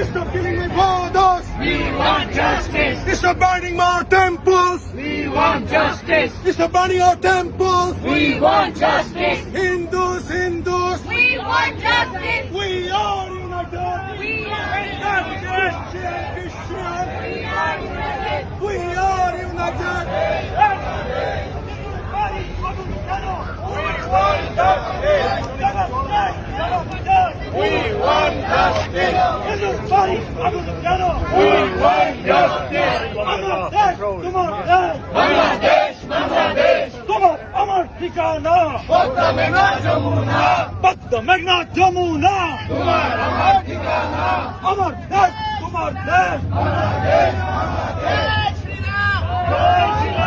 Stop killing my brothers! We want justice! Stop burning our temples! We want justice! Stop burning our temples! We want justice! Hindus, Hindus! We want justice! We are united! We are Christian, Christian! We are united! We are united! We want justice! Bangladesh! Bangladesh! আমার ঠিকানা পদ্মা মেঘনা যমুনা পদ্মা মেঘনা যমুনা তোমার আমার ঠিকানা আমার দেশ তোমার দেশ Bangladesh Bangladesh Jai Shri Ram!